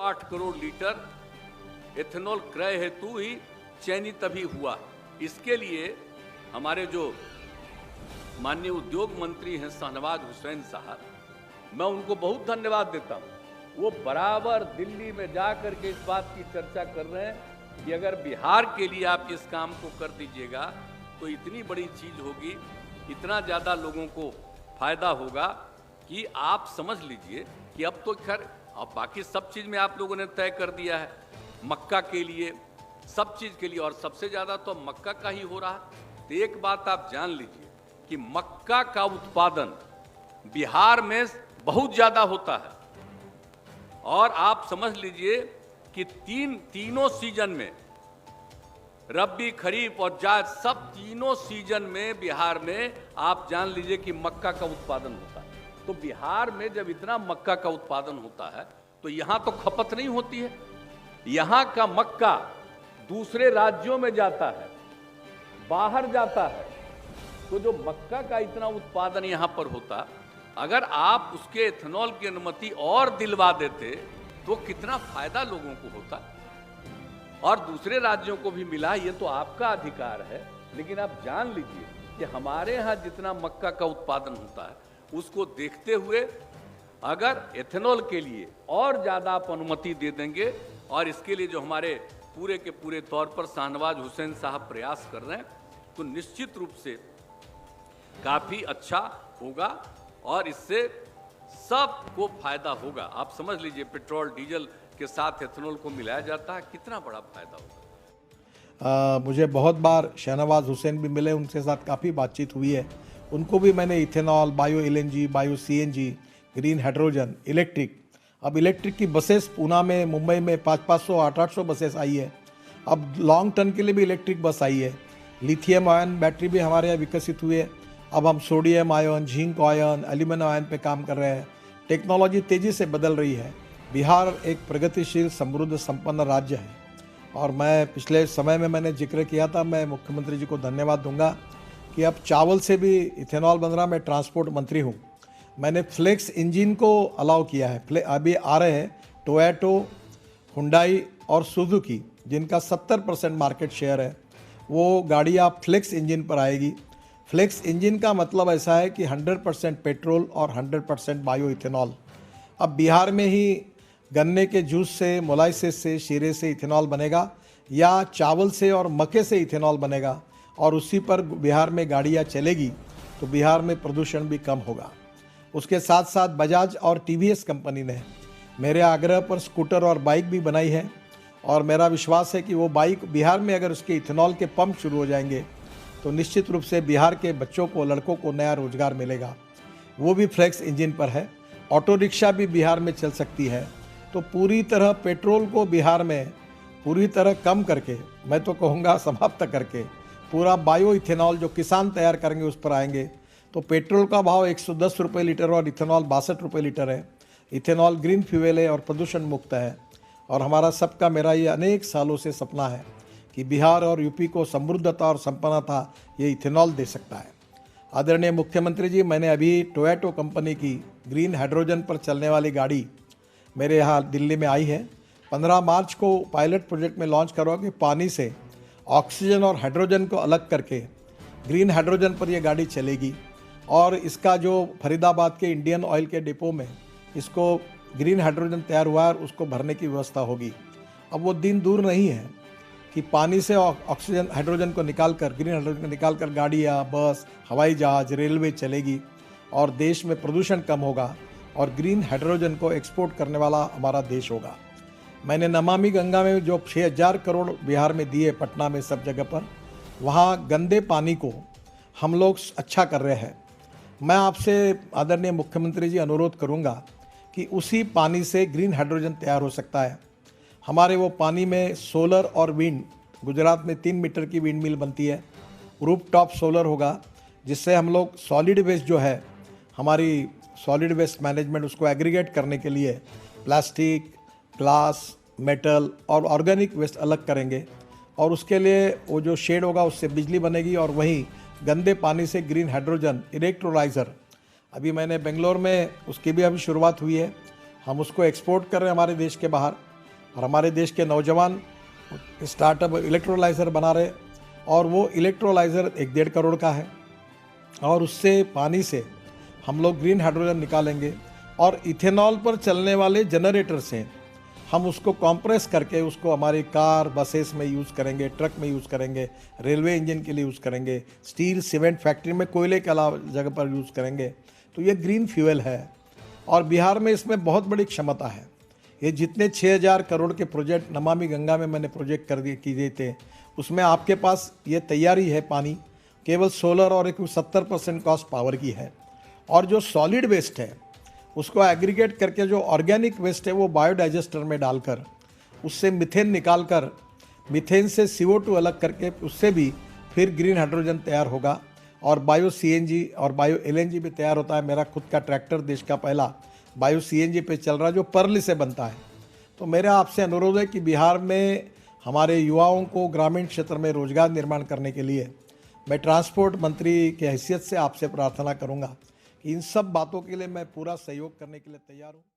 8 crore litre ethanol क्रय हेतु ही चयनित अभी हुआ। इसके लिए हमारे जो माननीय उद्योग मंत्री हैं शाहनवाज हुसैन साहब, मैं उनको बहुत धन्यवाद देता हूँ। वो बराबर दिल्ली में जा कर के इस बात की चर्चा कर रहे हैं कि अगर बिहार के लिए आप इस काम को कर दीजिएगा तो इतनी बड़ी चीज़ होगी, इतना ज़्यादा लोगों को फायदा होगा कि आप समझ लीजिए कि अब तो खैर अब बाकी सब चीज़ में आप लोगों ने तय कर दिया है, मक्का के लिए, सब चीज़ के लिए, और सबसे ज़्यादा तो मक्का का ही हो रहा है। तो एक बात आप जान लीजिए कि मक्का का उत्पादन बिहार में बहुत ज़्यादा होता है, और आप समझ लीजिए कि तीनों सीजन में, रबी, खरीफ और जायद, सब तीनों सीजन में बिहार में आप जान लीजिए कि मक्का का उत्पादन होता है। तो बिहार में जब इतना मक्का का उत्पादन होता है तो यहाँ तो खपत नहीं होती है, यहाँ का मक्का दूसरे राज्यों में जाता है, बाहर जाता है। तो जो मक्का का इतना उत्पादन यहाँ पर होता, अगर आप उसके एथेनॉल की अनुमति और दिलवा देते तो कितना फायदा लोगों को होता, और दूसरे राज्यों को भी मिला। ये तो आपका अधिकार है, लेकिन आप जान लीजिए कि हमारे यहाँ जितना मक्का का उत्पादन होता है उसको देखते हुए अगर एथेनॉल के लिए और ज़्यादा आप अनुमति दे देंगे, और इसके लिए जो हमारे पूरे के पूरे तौर पर शाहनवाज हुसैन साहब प्रयास कर रहे हैं, तो निश्चित रूप से काफ़ी अच्छा होगा और इससे सबको फायदा होगा। आप समझ लीजिए पेट्रोल डीजल के साथ एथेनॉल को मिलाया जाता है, कितना बड़ा फायदा होगा। मुझे बहुत बार शाहनवाज हुसैन भी मिले, उनके साथ काफ़ी बातचीत हुई है। उनको भी मैंने ethanol, bio LNG, bio CNG, green hydrogen, electric, अब इलेक्ट्रिक की बसेस पूना में, मुंबई में 500-500, 800-800 बसेस आई है। अब लॉन्ग टर्न के लिए भी इलेक्ट्रिक बस आई है। लिथियम आयन बैटरी भी हमारे यहाँ विकसित हुई है। अब हम sodium ion, zinc ion, aluminium ion पे काम कर रहे हैं। टेक्नोलॉजी तेज़ी से बदल रही है। बिहार एक प्रगतिशील, समृद्ध, संपन्न राज्य है, और मैं पिछले समय में मैंने जिक्र किया था, मैं मुख्यमंत्री जी को धन्यवाद दूंगा कि अब चावल से भी इथेनॉल बन रहा। मैं ट्रांसपोर्ट मंत्री हूँ, मैंने फ्लेक्स इंजन को अलाउ किया है। अभी आ रहे हैं टोयोटो, हुंडई और सुजुकी, जिनका 70% मार्केट शेयर है, वो गाड़ी आप फ्लेक्स इंजन पर आएगी। फ्लेक्स इंजन का मतलब ऐसा है कि 100% पेट्रोल और 100% बायो इथेनॉल। अब बिहार में ही गन्ने के जूस से, मोलाइसिस से, शीरे से इथेनॉल बनेगा, या चावल से और मक्के से इथेनॉल बनेगा, और उसी पर बिहार में गाड़ियाँ चलेगी, तो बिहार में प्रदूषण भी कम होगा। उसके साथ साथ बजाज और टीवीएस कंपनी ने मेरे आग्रह पर स्कूटर और बाइक भी बनाई है, और मेरा विश्वास है कि वो बाइक बिहार में अगर उसके इथेनॉल के पंप शुरू हो जाएंगे तो निश्चित रूप से बिहार के बच्चों को, लड़कों को नया रोजगार मिलेगा। वो भी फ्लेक्स इंजन पर है। ऑटो रिक्शा भी बिहार में चल सकती है। तो पूरी तरह पेट्रोल को बिहार में पूरी तरह कम करके, मैं तो कहूँगा समाप्त करके, पूरा बायो इथेनॉल जो किसान तैयार करेंगे उस पर आएंगे। तो पेट्रोल का भाव 110 रुपये लीटर और इथेनॉल 62 रुपये लीटर है। इथेनॉल ग्रीन फ्यूल है और प्रदूषण मुक्त है, और हमारा सबका, मेरा ये अनेक सालों से सपना है कि बिहार और यूपी को समृद्धता और संपन्नता ये इथेनॉल दे सकता है। आदरणीय मुख्यमंत्री जी, मैंने अभी टोयोटो कंपनी की ग्रीन हाइड्रोजन पर चलने वाली गाड़ी मेरे यहाँ दिल्ली में आई है। 15 मार्च को पायलट प्रोजेक्ट में लॉन्च करोगे। पानी से ऑक्सीजन और हाइड्रोजन को अलग करके ग्रीन हाइड्रोजन पर यह गाड़ी चलेगी, और इसका जो फरीदाबाद के इंडियन ऑयल के डिपो में इसको ग्रीन हाइड्रोजन तैयार हुआ है, उसको भरने की व्यवस्था होगी। अब वो दिन दूर नहीं है कि पानी से ऑक्सीजन, हाइड्रोजन को निकालकर, ग्रीन हाइड्रोजन को निकालकर गाड़ियाँ, बस, हवाई जहाज, रेलवे चलेगी, और देश में प्रदूषण कम होगा, और ग्रीन हाइड्रोजन को एक्सपोर्ट करने वाला हमारा देश होगा। मैंने नमामि गंगा में जो 6000 करोड़ बिहार में दिए, पटना में सब जगह पर, वहाँ गंदे पानी को हम लोग अच्छा कर रहे हैं। मैं आपसे आदरणीय मुख्यमंत्री जी अनुरोध करूँगा कि उसी पानी से ग्रीन हाइड्रोजन तैयार हो सकता है। हमारे वो पानी में सोलर और विंड, गुजरात में 3 मीटर की विंड मिल बनती है, रूफ टॉप सोलर होगा, जिससे हम लोग सॉलिड वेस्ट जो है, हमारी सॉलिड वेस्ट मैनेजमेंट, उसको एग्रीगेट करने के लिए प्लास्टिक, ग्लास, मेटल और ऑर्गेनिक वेस्ट अलग करेंगे, और उसके लिए वो जो शेड होगा उससे बिजली बनेगी, और वहीं गंदे पानी से ग्रीन हाइड्रोजन इलेक्ट्रोलाइज़र, अभी मैंने बेंगलोर में उसकी भी अभी शुरुआत हुई है। हम उसको एक्सपोर्ट कर रहे हैं हमारे देश के बाहर, और हमारे देश के नौजवान स्टार्टअप इलेक्ट्रोलाइज़र बना रहे, और वो इलेक्ट्रोलाइज़र 1-1.5 करोड़ का है, और उससे पानी से हम लोग ग्रीन हाइड्रोजन निकालेंगे और इथेनॉल पर चलने वाले जनरेटर से हम उसको कॉम्प्रेस करके उसको हमारी कार बसेस में यूज़ करेंगे, ट्रक में यूज़ करेंगे, रेलवे इंजन के लिए यूज़ करेंगे, स्टील सीमेंट फैक्ट्री में कोयले के अलावा जगह पर यूज़ करेंगे। तो ये ग्रीन फ्यूल है और बिहार में इसमें बहुत बड़ी क्षमता है। ये जितने 6,000 करोड़ के प्रोजेक्ट नमामि गंगा में मैंने प्रोजेक्ट किए थे, उसमें आपके पास ये तैयारी है पानी, केवल सोलर और एक 70% कॉस्ट पावर की है। और जो सॉलिड वेस्ट है उसको एग्रीगेट करके जो ऑर्गेनिक वेस्ट है वो बायोडाइजेस्टर में डालकर उससे मीथेन निकालकर, मीथेन से CO2 अलग करके उससे भी फिर ग्रीन हाइड्रोजन तैयार होगा और बायो CNG और बायो LNG भी तैयार होता है। मेरा खुद का ट्रैक्टर देश का पहला बायो CNG पे चल रहा है जो पर्ल से बनता है। तो मेरा आपसे अनुरोध है कि बिहार में हमारे युवाओं को ग्रामीण क्षेत्र में रोजगार निर्माण करने के लिए मैं ट्रांसपोर्ट मंत्री की हैसियत से आपसे प्रार्थना करूंगा कि इन सब बातों के लिए मैं पूरा सहयोग करने के लिए तैयार हूं।